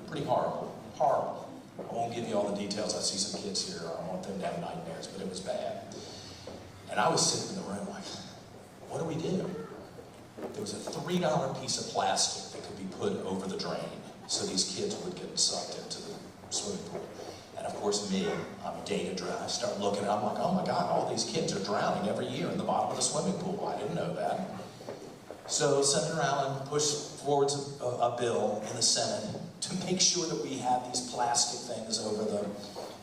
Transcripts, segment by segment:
Pretty horrible, horrible. I won't give you all the details. I see some kids here. I don't want them to have nightmares, but it was bad. And I was sitting in the room like, what do we do? There was a $3 piece of plastic that could be put over the drain so these kids would get sucked into the swimming pool. And of course me, I'm data driven. I start looking and I'm like, oh my God, all these kids are drowning every year in the bottom of the swimming pool. I didn't know that. So Senator Allen pushed forward a bill in the Senate to make sure that we have these plastic things over the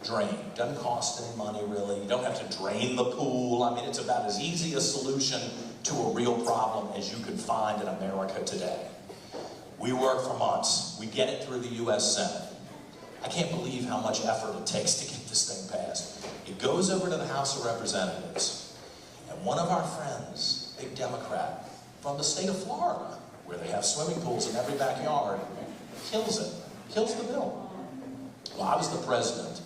drain. Doesn't cost any money really. You don't have to drain the pool. I mean, it's about as easy a solution to a real problem as you could find in America today. We work for months. We get it through the U.S. Senate. I can't believe how much effort it takes to get this thing passed. It goes over to the House of Representatives, and one of our friends, big Democrat, from the state of Florida, where they have swimming pools in every backyard, kills it, kills the bill. Well, I was the president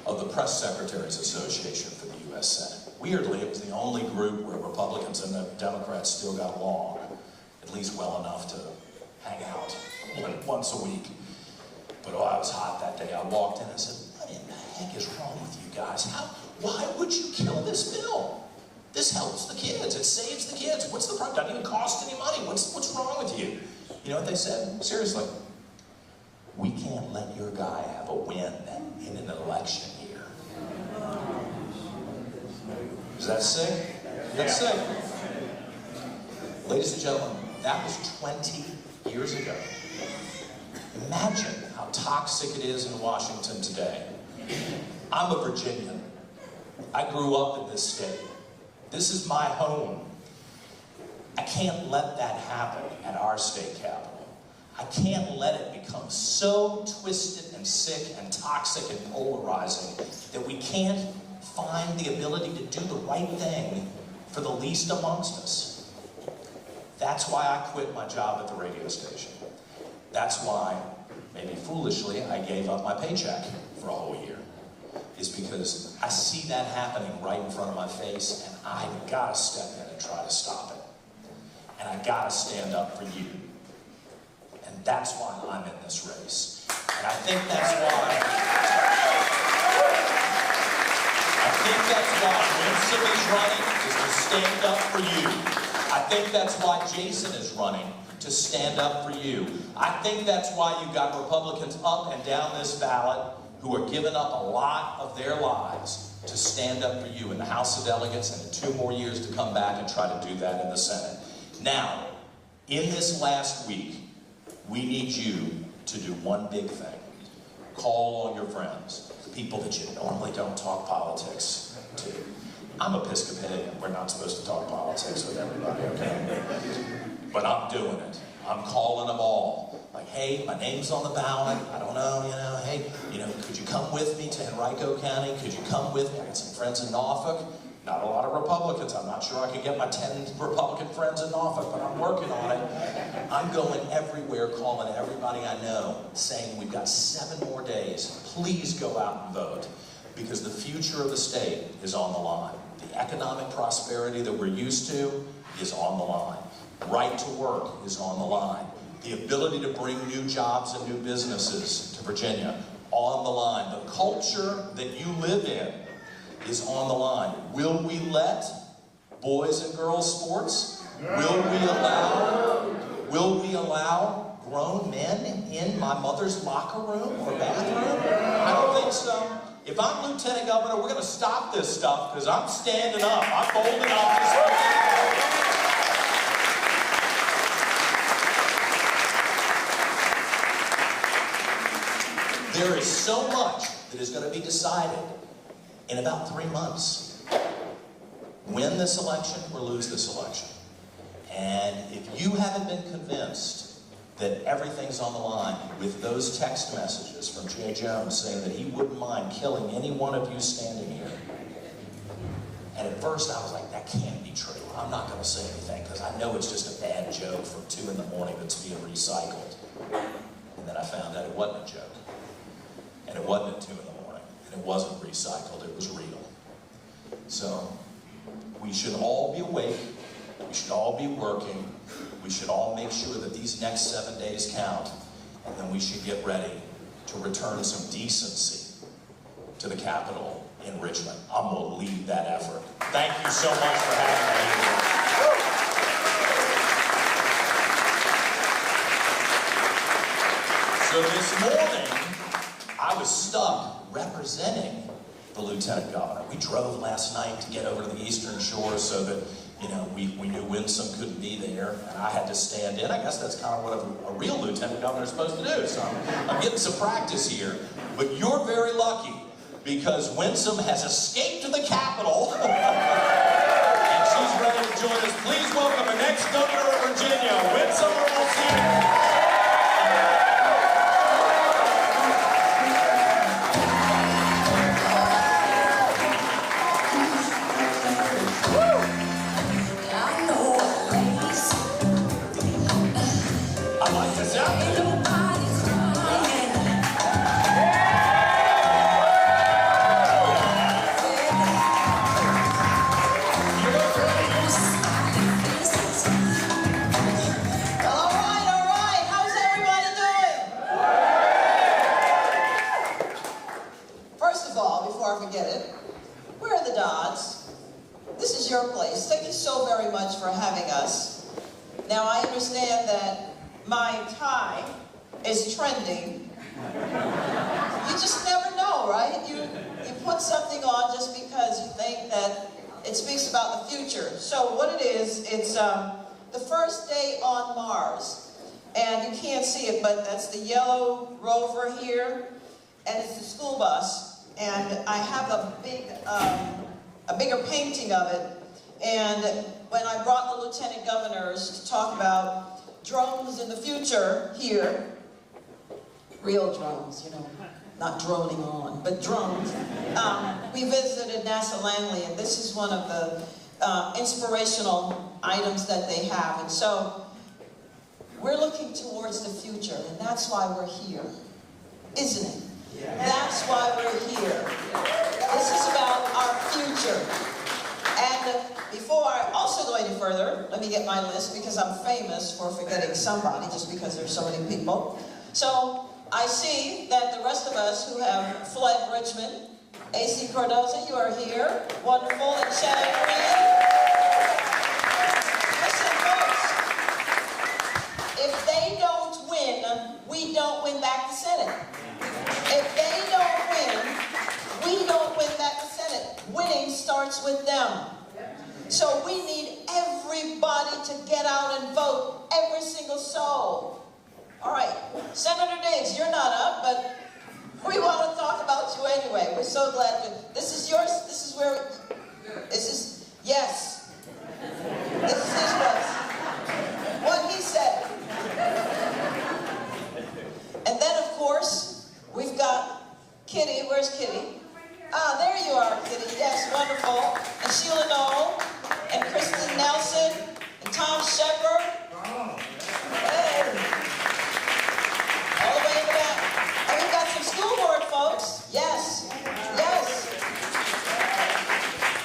of the Press Secretaries Association for the U.S. Senate. Weirdly, it was the only group where Republicans and the Democrats still got along, at least well enough to hang out once a week. But oh, I was hot that day. I walked in and said, what in the heck is wrong with you guys? Why would you kill this bill? This helps the kids. It saves the kids. What's the problem? Doesn't even cost any money. What's wrong with you? You know what they said? Seriously. We can't let your guy have a win in an election here. Is that sick? That's sick. Ladies and gentlemen, that was 20 years ago. Imagine how toxic it is in Washington today. I'm a Virginian. I grew up in this state. This is my home. I can't let that happen at our state capitol. I can't let it become so twisted and sick and toxic and polarizing that we can't find the ability to do the right thing for the least amongst us. That's why I quit my job at the radio station. That's why, maybe foolishly, I gave up my paycheck for a whole year. Is because I see that happening right in front of my face, and I gotta step in and try to stop it. And I gotta stand up for you. And that's why I'm in this race. And I think that's why Winsome is running, is to stand up for you. I think that's why Jason is running, to stand up for you. I think that's why you've got Republicans up and down this ballot who are giving up a lot of their lives to stand up for you in the House of Delegates and in 2 more years to come back and try to do that in the Senate. Now, in this last week, we need you to do one big thing. Call on your friends, the people that you normally don't talk politics to. I'm Episcopalian. We're not supposed to talk politics with everybody, okay? But I'm doing it. I'm calling them all. Like, hey, my name's on the ballot. I don't know, hey, could you come with me to Henrico County? Could you come with me? I got some friends in Norfolk. Not a lot of Republicans. I'm not sure I can get my 10 Republican friends in Norfolk, but I'm working on it. I'm going everywhere, calling everybody I know, saying we've got 7 more days. Please go out and vote, because the future of the state is on the line. The economic prosperity that we're used to is on the line. Right to work is on the line. The ability to bring new jobs and new businesses to Virginia, on the line. The culture that you live in is on the line. Will we let boys and girls sports? Will we allow grown men in my mother's locker room or bathroom? I don't think so. If I'm Lieutenant Governor, we're going to stop this stuff, because I'm standing up. I'm holding up this whole. There is so much that is going to be decided in about 3 months. Win this election or lose this election. And if you haven't been convinced that everything's on the line with those text messages from Jay Jones saying that he wouldn't mind killing any one of you standing here. And at first I was like, that can't be true. I'm not going to say anything because I know it's just a bad joke from 2 in the morning that's being recycled. And then I found out it wasn't a joke. And it wasn't at 2 in the morning. And it wasn't recycled. It was real. So we should all be awake. We should all be working. We should all make sure that these next 7 days count. And then we should get ready to return some decency to the Capitol in Richmond. I'm going to lead that effort. Thank you so much for having me here. So this morning, I was stuck representing the Lieutenant Governor. We drove last night to get over to the Eastern Shore so that, you know, we knew Winsome couldn't be there, and I had to stand in. I guess that's kind of what a real Lieutenant Governor is supposed to do, so I'm getting some practice here. But you're very lucky, because Winsome has escaped to the Capitol, and she's ready to join us. Please welcome the next Governor of Virginia, Winsome Earle-Sears. Now, I understand that my tie is trending. You just never know, right? You put something on just because you think that it speaks about the future. So what it is, it's the first day on Mars. And you can't see it, but that's the yellow rover here, and it's the school bus. And I have a bigger painting of it. And when I brought the lieutenant governors to talk about drones in the future here, real drones, you know, not droning on, but drones, we visited NASA Langley, and this is one of the inspirational items that they have. And so we're looking towards the future, and that's why we're here, isn't it? Yeah. That's why we're here. This is about our future. And before I also go any further, let me get my list, because I'm famous for forgetting somebody just because there's so many people. So I see that the rest of us who have fled Richmond, A.C. Cardoza, you are here. Wonderful. And Shannon Green. Listen, folks, if they don't win, we don't win back the Senate. If they don't win, we don't win back the Senate. Winning starts with them. So we need everybody to get out and vote, every single soul. All right, Senator Diggs, you're not up, but we want to talk about you anyway. We're so glad this is yours. This is where, yes. This is his place. What he said. And then, of course, we've got Kitty. Where's Kitty? Ah, there you are, Kitty. Yes, wonderful. And Sheila Knoll, and Kristen Nelson, and Tom Shepard. Hey. All the way in the back. And we've got some school board folks. Yes. Yes.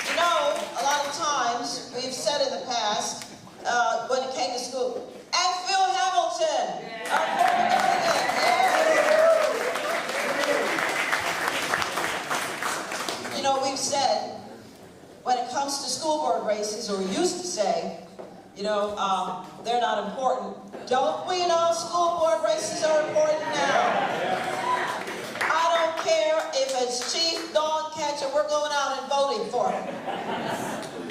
You know, a lot of times, we've said in the past, when it came to school, and Phil Hamilton. Our former president. Yeah. You know, we've said, when it comes to school board races, or we used to say, you know, they're not important. Don't we know school board races are important now? I don't care if it's chief dog catcher, we're going out and voting for him.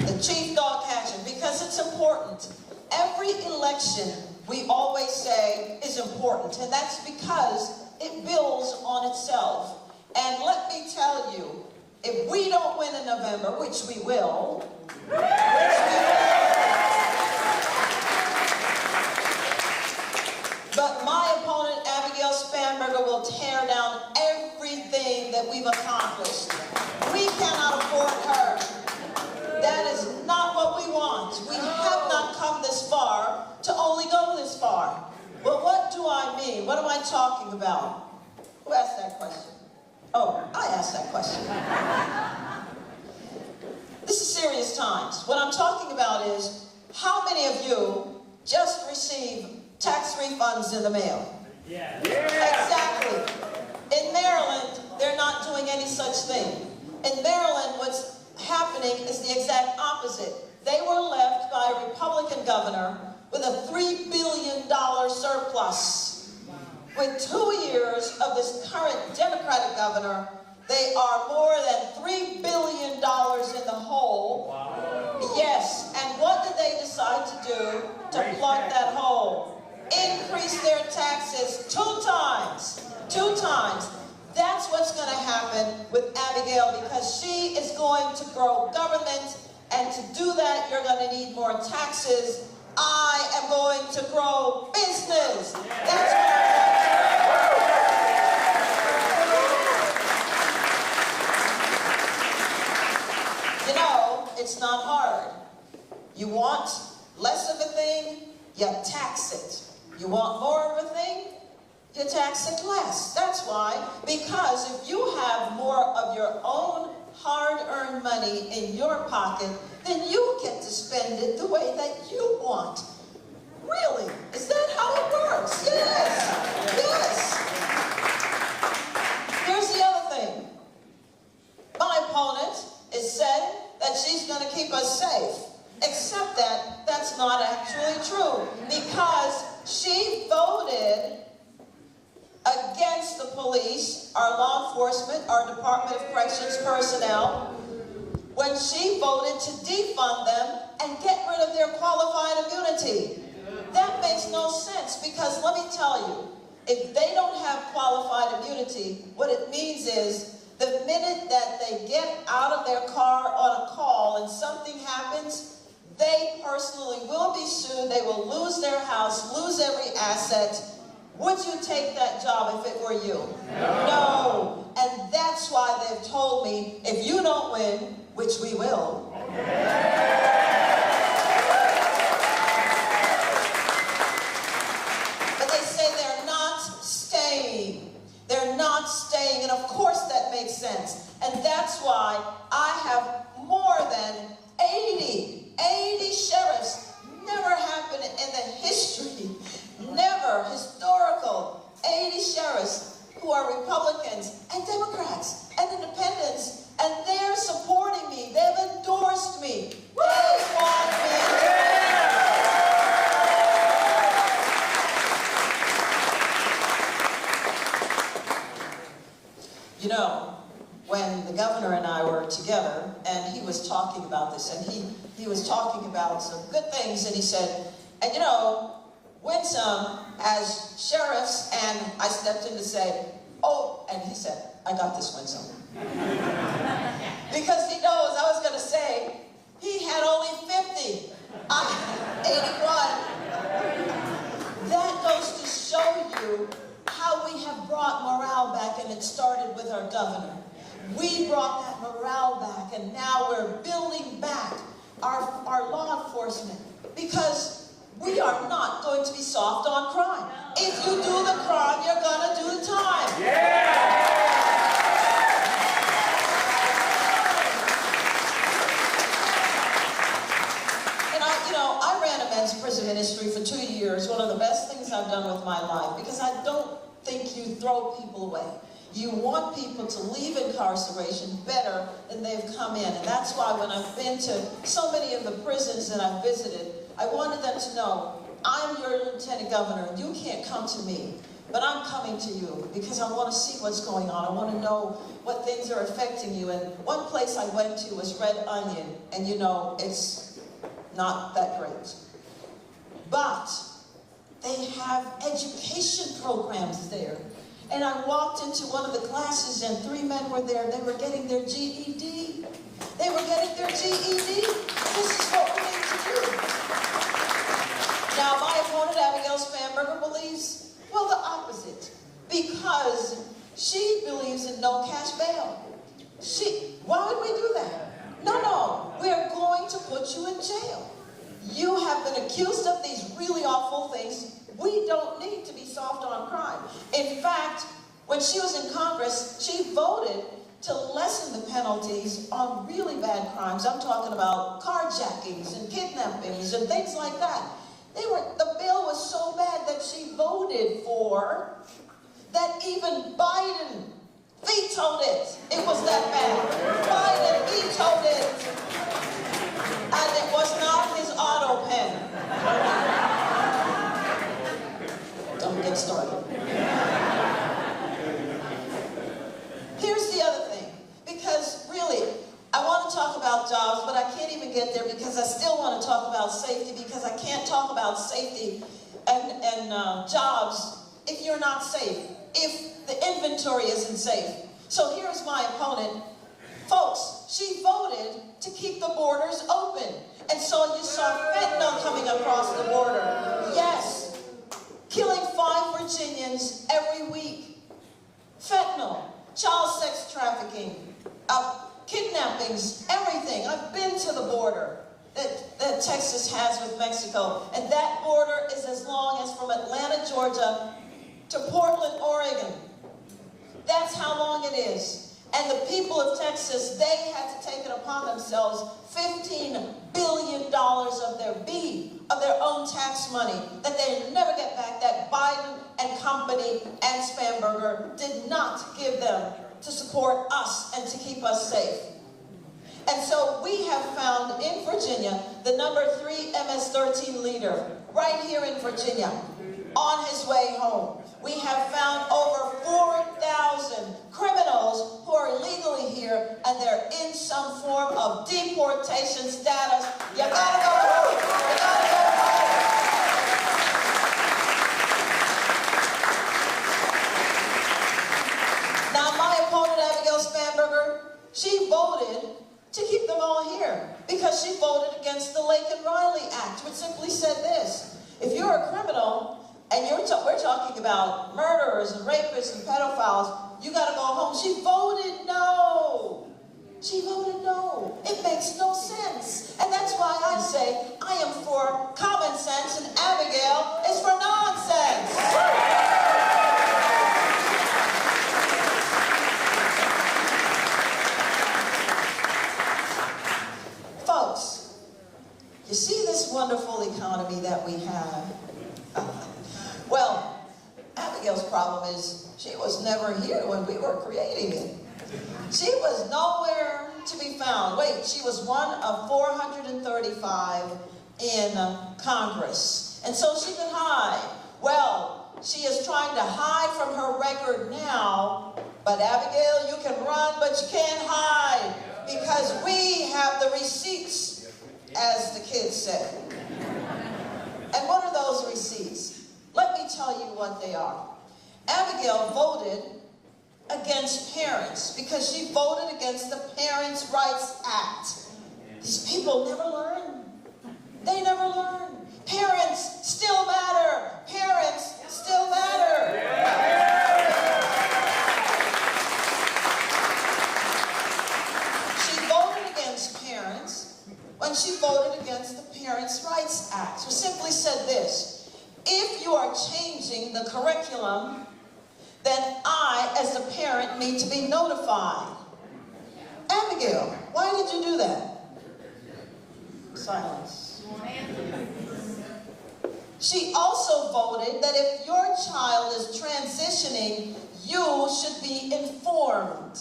The chief dog catcher, because it's important. Every election, we always say, is important, and that's because it builds on itself. And let me tell you, if we don't win in November, which we will, but my opponent, Abigail Spanberger, will tear down everything that we've accomplished. We cannot afford her. That is not what we want. We have not come this far to only go this far. But what do I mean? What am I talking about? Who asked that question? Oh, I asked that question. This is serious times. What I'm talking about is, how many of you just received tax refunds in the mail? Yeah. Exactly. governor with a $3 billion surplus. With 2 years of this current Democratic governor, they are more than $3 billion in the hole. Wow. Yes, and what did they decide to do to plug that hole? Increase their taxes 2 times. 2 times. That's what's going to happen with Abigail, because she is going to grow government, and to do that, you're going to need more taxes. I am going to grow business. That's what I'm going to do. You know, it's not hard. You want less of a thing, you tax it. You want more of a thing, you tax it less. That's why, because if you have more of your own hard-earned money in your pocket, then you get to spend it the way that you want. Really? Is that how it works? Yes. Yes. Here's the other thing. My opponent is saying that she's going to keep us safe. Except that that's not actually true, because she voted against the police, our law enforcement, our Department of Corrections personnel, when she voted to defund them and get rid of their qualified immunity. That makes no sense, because let me tell you, if they don't have qualified immunity, what it means is the minute that they get out of their car on a call and something happens, they personally will be sued. They will lose their house, lose every asset. Would you take that job if it were you? No. And that's why they've told me, if you don't win, which we will, but they say they're not staying. They're not staying, and of course that makes sense. And that's why I have more than 80 sheriffs. Never happened in the history, never, historical, 80 sheriffs who are Republicans and Democrats and independents, and they're supporting me. They've endorsed me. They want me. You know, when the governor and I were together, and he was talking about this, and he was talking about some good things, and he said, and you know, Winsome as sheriffs, and I stepped in to say, oh, and he said, I got this, Winsome. Because he knows I was going to say, he had only 50. I 81. That goes to show you how we have brought morale back, and it started with our governor. We brought that morale back, and now we're building back our law enforcement, because we are not going to be soft on crime. If you do the crime, you're going to do the time. Yeah! And I ran a men's prison ministry for 2 years, one of the best things I've done with my life, because I don't think you throw people away. You want people to leave incarceration better than they've come in. And that's why when I've been to so many of the prisons that I've visited, I wanted them to know, I'm your lieutenant governor, and you can't come to me, but I'm coming to you because I want to see what's going on. I want to know what things are affecting you. And one place I went to was Red Onion, and you know, it's not that great. But they have education programs there. And I walked into one of the classes, and 3 men were there. They were getting their GED. They were getting their GED. This is what we need to do. Now, my opponent, Abigail Spanberger, believes, well, the opposite. Because she believes in no cash bail. Why would we do that? No, we're going to put you in jail. You have been accused of these really awful things. We don't need to be soft on crime. In fact, when she was in Congress, she voted to lessen the penalties on really bad crimes. I'm talking about carjackings and kidnappings and things like that. The bill was so bad that she voted for that even Biden vetoed it. It was that bad. Biden vetoed it. And it was not his auto pen. about safety and jobs if you're not safe, if the inventory isn't safe. So here's my opponent. Folks, she voted to keep the borders open. And so you saw fentanyl coming across the border. Yes, killing 5 Virginians every week. Fentanyl, child sex trafficking, kidnappings, everything. I've been to the border that Texas has with Mexico. And that border is as long as from Atlanta, Georgia to Portland, Oregon. That's how long it is. And the people of Texas, they had to take it upon themselves, $15 billion of their own tax money that they never get back, that Biden and company and Spanberger did not give them to support us and to keep us safe. And so we have found in Virginia the number 3 MS-13 leader right here in Virginia on his way home. We have found over 4,000 criminals who are illegally here and they're in some form of deportation status. You gotta go home. You gotta go home. Now my opponent, Abigail Spanberger, she voted to keep them all here because she voted against the Lake and Riley Act, which simply said this: if you're a criminal and we're talking about murderers and rapists and pedophiles, you got to go home. She voted no. She voted no. It makes no sense. And that's why I say I am for common sense and Abigail is for nonsense. Folks, you see this wonderful economy that we have? Well, Abigail's problem is she was never here when we were creating it. She was nowhere to be found. Wait, she was one of 435 in Congress. And so she could hide. Well, she is trying to hide from her record now, but Abigail, you can run, but you can't hide because we have the receipts, as the kids say. And what are those receipts? Let me tell you what they are. Abigail voted against parents because she voted against the Parents' Rights Act. These people never learn. They never learn. Parents still matter. Parents still matter. She voted against parents when she voted against the Parents' Rights Act, which simply said this: if you are changing the curriculum, then I, as the parent, need to be notified. Abigail, why did you do that? Silence. She also voted that if your child is transitioning, you should be informed.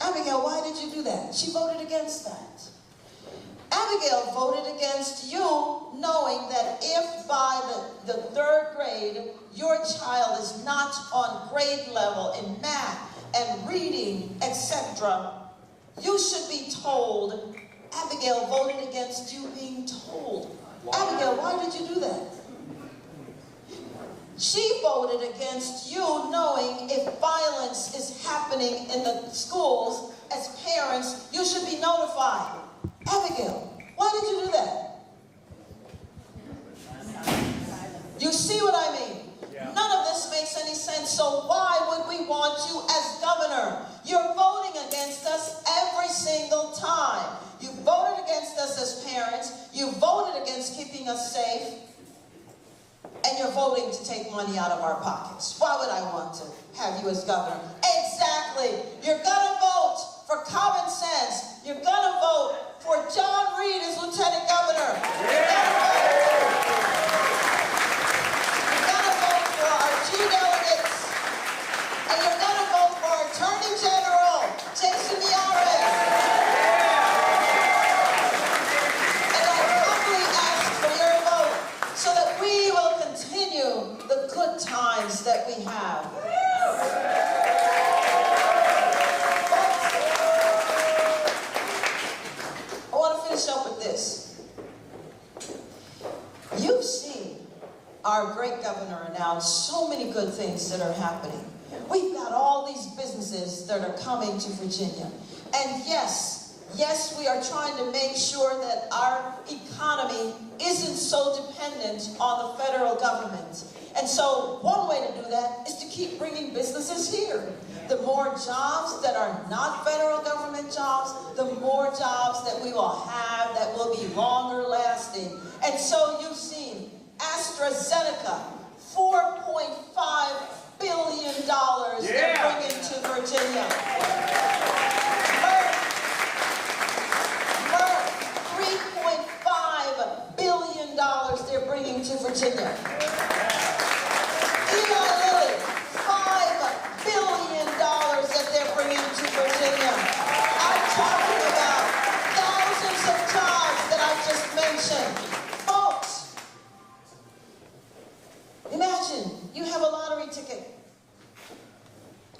Abigail, why did you do that? She voted against that. Abigail voted against you, knowing that if by the 3rd grade your child is not on grade level in math and reading, etc., you should be told. Abigail voted against you being told. Abigail, why did you do that? She voted against you, knowing if violence is happening in the schools, as parents, you should be notified. Abigail, why did you do that? You see what I mean? Yeah. None of this makes any sense, so why would we want you as governor? You're voting against us every single time. You voted against us as parents, you voted against keeping us safe, and you're voting to take money out of our pockets. Why would I want to have you as governor? Exactly. You're gonna vote for common sense. You're gonna vote for John Reed as lieutenant governor. You're gonna vote for our 2 delegates. And you're gonna vote for our Attorney General, Jason Yares. And I humbly ask for your vote so that we will continue the good times that we have. I want to finish up with this. You've good things that are happening. We've got all these businesses that are coming to Virginia. And yes, we are trying to make sure that our economy isn't so dependent on the federal government. And so one way to do that is to keep bringing businesses here. The more jobs that are not federal government jobs, the more jobs that we will have that will be longer lasting. And so you've seen AstraZeneca, $4.5 billion they're bringing to Virginia. Merck, $3.5 billion they're bringing to Virginia. Eli Lilly, $5 billion that they're bringing to Virginia. I'm talking about thousands of jobs that I just mentioned. Folks, imagine you have a lottery ticket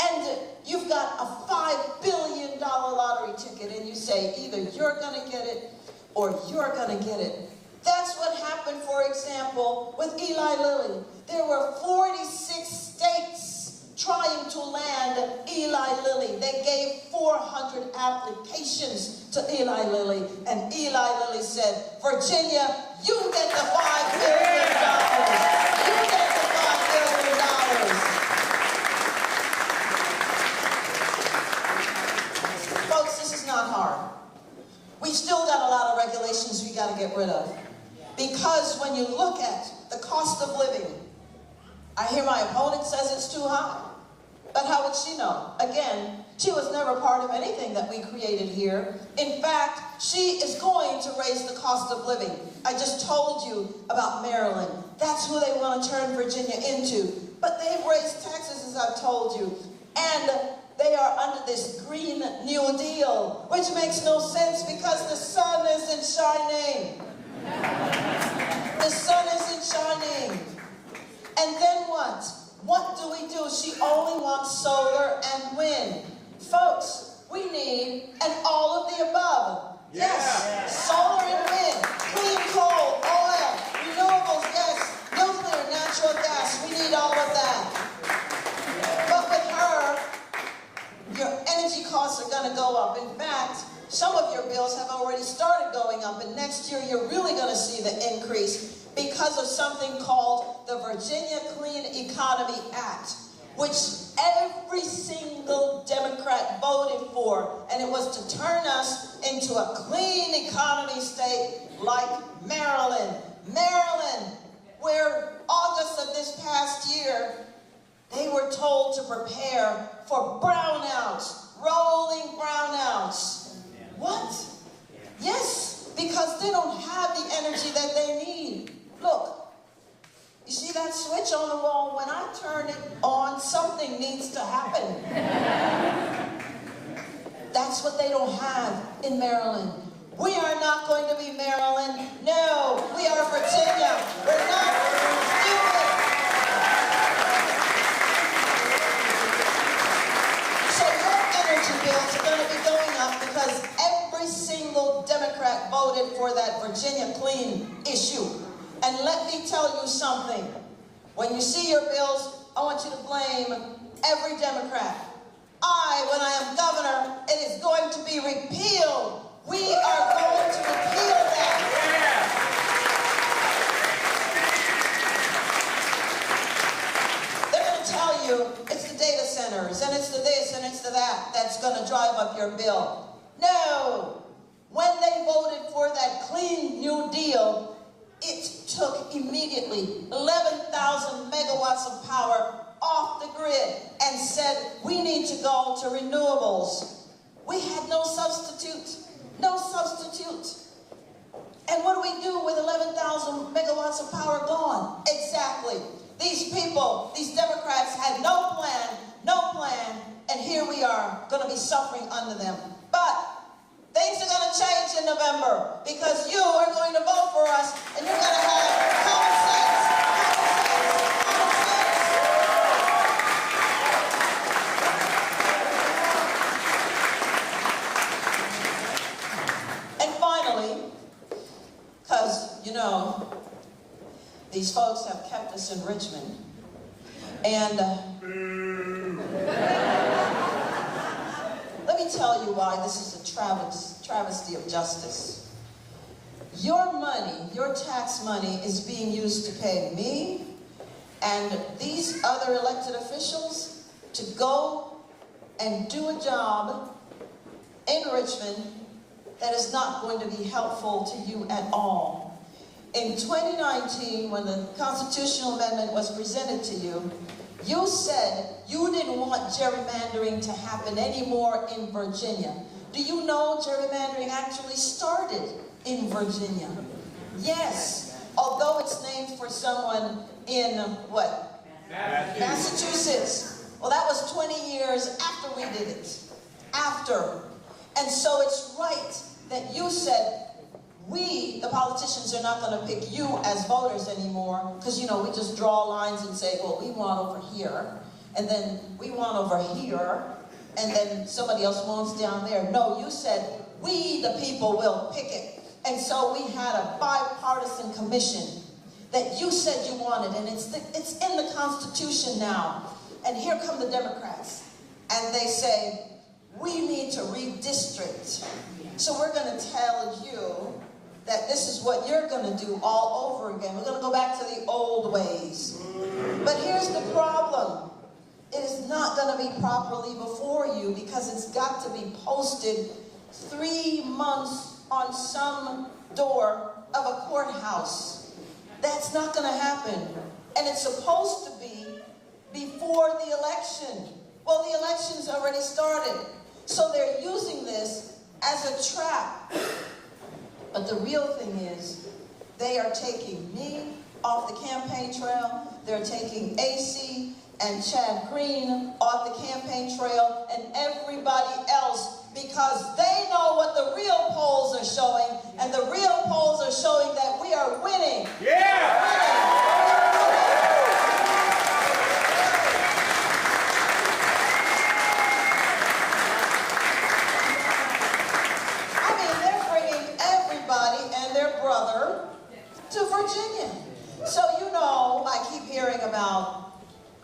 and you've got a $5 billion lottery ticket and you say either you're going to get it or you're going to get it. That's what happened, for example, with Eli Lilly. There were 46 states trying to land Eli Lilly. They gave 400 applications to Eli Lilly, and Eli Lilly said, Virginia, you get the $5 billion. You get the $5 billion. Folks, this is not hard. We've still got a lot of regulations we got to get rid of. Because when you look at the cost of living, I hear my opponent says it's too high. But how would she know? Again, she was never part of anything that we created here. In fact, she is going to raise the cost of living. I just told you about Maryland. That's who they want to turn Virginia into. But they've raised taxes, as I've told you. And they are under this Green New Deal, which makes no sense because the sun isn't shining. The sun isn't shining. And then what? What do we do? She only wants solar and wind. Folks, we need an all of the above. Yes, solar and wind, clean coal, oil, renewables, yes, nuclear, natural gas. We need all of that. But with her, your energy costs are going to go up. In fact, some of your bills have already started going up, and next year you're really going to see the increase because of something called the Virginia Clean Economy Act, which every single Democrat voted for, and it was to turn us into a clean economy state like Maryland. Maryland, where August of this past year, they were told to prepare for brownouts, rolling brownouts. What? Yes, because they don't have the energy that they need. Look, you see that switch on the wall? When I turn it on, something needs to happen. That's what they don't have in Maryland. We are not going to be Maryland. No, we are Virginia. We're not stupid. So your energy bills are going to be going up because every single Democrat voted for that Virginia Clean issue. And let me tell you something. When you see your bills, I want you to blame every Democrat. When I am governor, it is going to be repealed. We are going to repeal that. They're going to tell you it's the data centers, and it's the this, and it's the that that's going to drive up your bill. No. When they voted for that Clean New Deal, it took immediately 11,000 megawatts of power off the grid and said, we need to go to renewables. We had no substitute. No substitute. And what do we do with 11,000 megawatts of power gone? Exactly. These people, these Democrats had no plan, and here we are going to be suffering under them. But things are going to change in November because you are going to vote for us and you're going to have common sense. And finally, because, you know, these folks have kept us in Richmond. And let me tell you why this is a travesty of justice. Your money, your tax money, is being used to pay me and these other elected officials to go and do a job in Richmond that is not going to be helpful to you at all. In 2019, when the constitutional amendment was presented to you, you said you didn't want gerrymandering to happen anymore in Virginia. Do you know gerrymandering actually started in Virginia? Yes, although it's named for someone in what? Massachusetts. Well, that was 20 years after we did it. After. And so it's right that you said, we, the politicians, are not going to pick you as voters anymore, because, you know, we just draw lines and say, well, we want over here, and then we want over here, and then somebody else wants down there. No, you said, we, the people, will pick it. And so we had a bipartisan commission that you said you wanted, and it's in the Constitution now. And here come the Democrats, and they say, we need to redistrict. So we're going to tell you that this is what you're going to do all over again. We're going to go back to the old ways. But here's the problem. It is not going to be properly before you because it's got to be posted 3 months on some door of a courthouse. That's not going to happen. And it's supposed to be before the election. Well, the election's already started. So they're using this as a trap. But the real thing is, they are taking me off the campaign trail. They're taking AC and Chad Green off the campaign trail and everybody else because they know what the real polls are showing, and the real polls are showing that we are winning. Yeah! To Virginia. So you know, I keep hearing about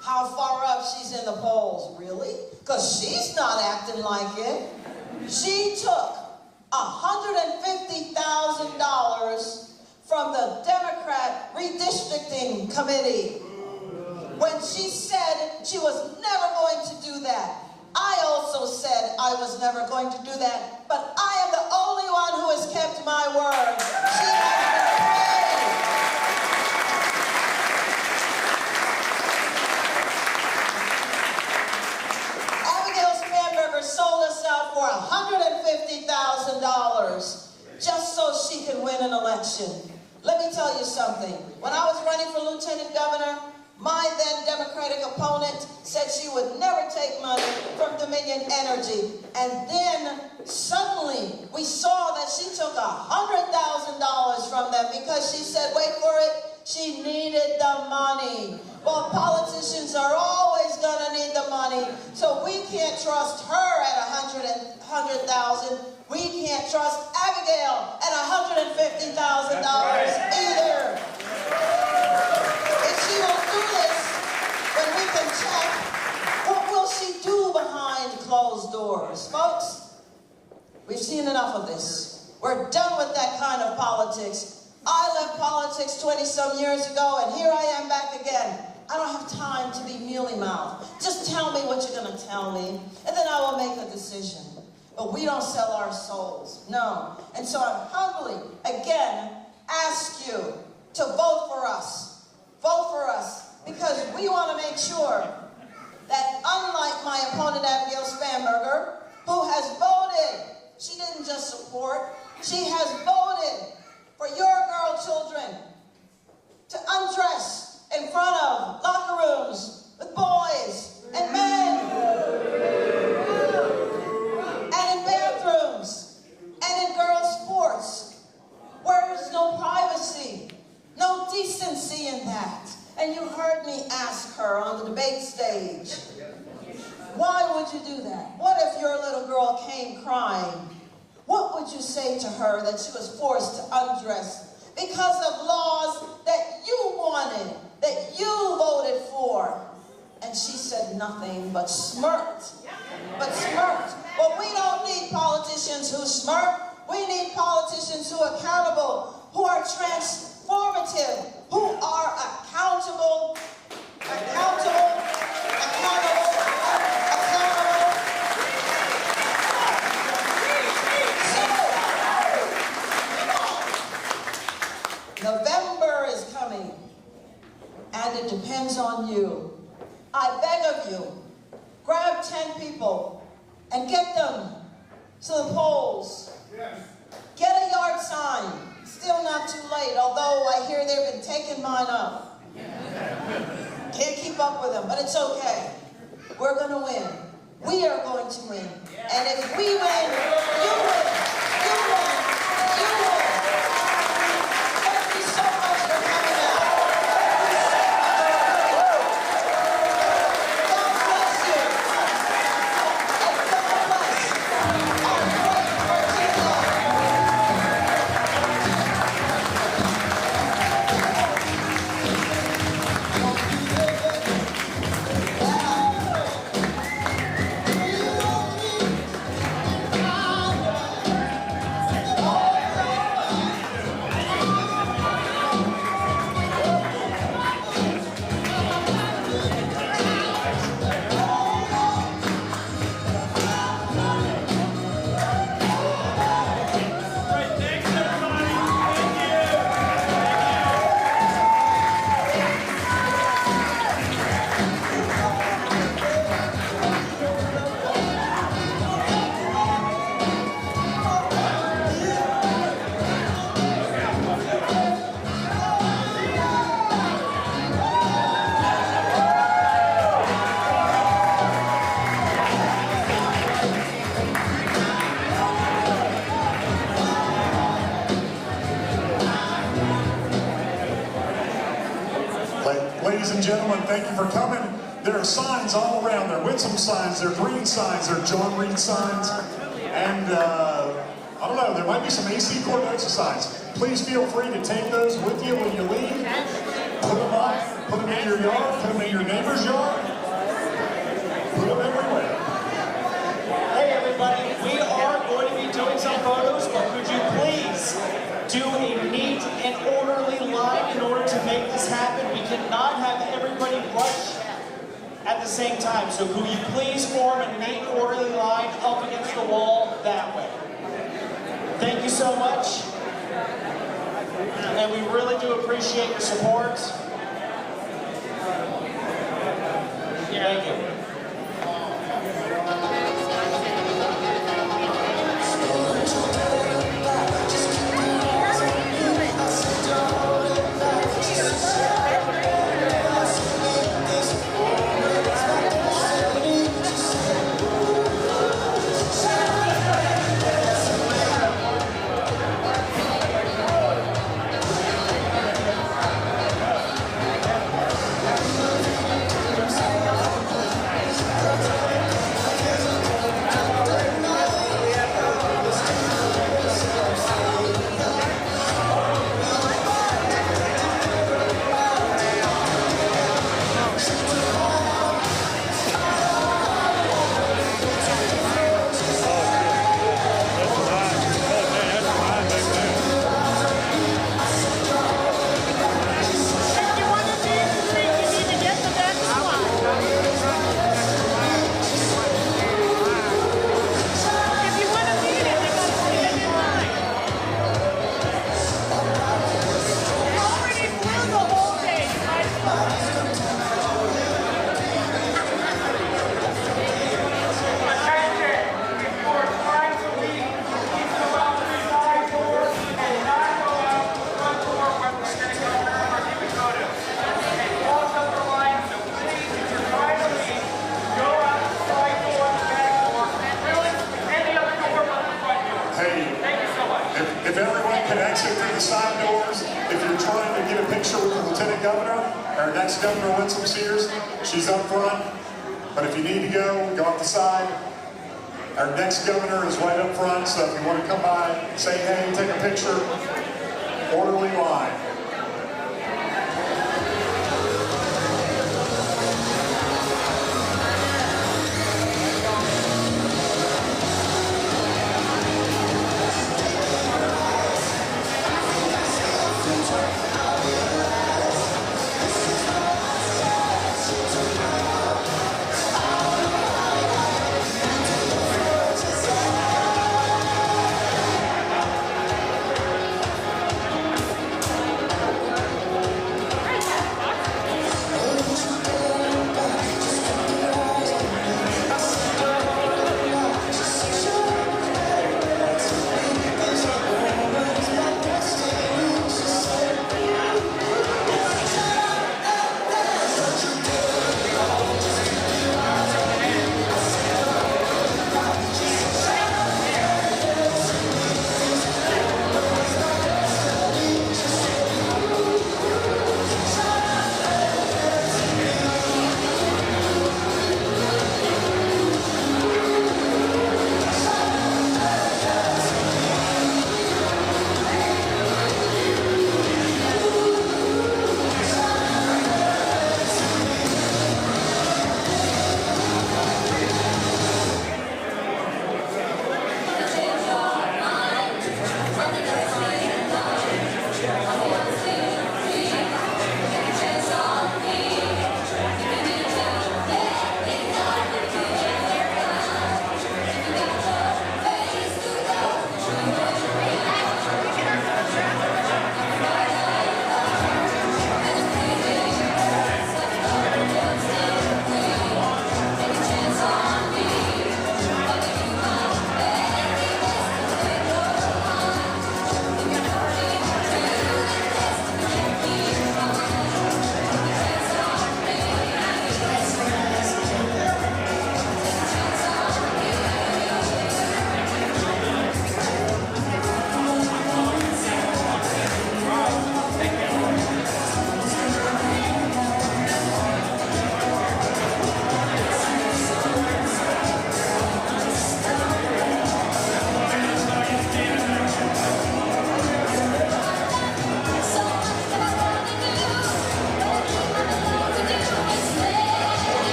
how far up she's in the polls. Really? Because she's not acting like it. She took $150,000 from the Democrat redistricting committee when she said she was never going to do that. I also said I was never going to do that, but I am the only one who has kept my word. She has been paid. Sold us out for $150,000 just so she can win an election. Let me tell you something. When I was running for lieutenant governor, my then Democratic opponent said she would never take money from Dominion Energy. And then suddenly we saw that she took $100,000 from them because she said, wait for it, she needed the money. Well, politicians are always going to need the money, so we can't trust her at $100,000. We can't trust Abigail at $150,000 either. If she will do this, then we can check. What will she do behind closed doors? Folks, we've seen enough of this. We're done with that kind of politics. I left politics 20-some years ago, and here I am back again. I don't have time to be mealy-mouthed. Just tell me what you're going to tell me, and then I will make a decision. But we don't sell our souls, no. And so I humbly, again, ask you to vote for us. Vote for us, because we want to make sure that unlike my opponent, Abigail Spanberger, who has voted, she didn't just support, she has voted for your girl children to undress in front of locker rooms with boys and men, and in bathrooms, and in girls' sports, where there's no privacy, no decency in that. And you heard me ask her on the debate stage, why would you do that? What if your little girl came crying? What would you say to her that she was forced to undress because of laws that you wanted, that you voted for? And she said nothing but smirked. But smirked. Well, we don't need politicians who smirk. We need politicians who are accountable, who are transformative, who are accountable. November is coming, and it depends on you. I beg of you, grab 10 people and get them to the polls. Get a yard sign. Still not too late, although I hear they've been taking mine up. Can't keep up with them, but it's okay. We're going to win. We are going to win. And if we win, you win. You win. You win. Thank you so much for coming out. God bless you. And God bless our great Virginia. Ladies and gentlemen, thank you for coming. There are signs all around. There are Winsome signs, there are green signs, there are John Reed signs, and I don't know, there might be some AC Cordosa signs. Please feel free to take those with you when you leave. Put them up, put them in your yard, put them in your neighbor's yard, put them everywhere. Hey everybody, we are going to be doing some photos, but could you please do a neat and orderly line in order to make this happen? We cannot have everybody rush at the same time. So could you please form a neat, orderly line up against the wall that way? Thank you so much. And we really do appreciate your support. Thank you. If everyone can exit through the side doors, if you're trying to get a picture with the Lieutenant Governor, our next Governor, Winsome Earle-Sears, she's up front. But if you need to go out the side. Our next Governor is right up front, so if you want to come by, say hey, take a picture, orderly line.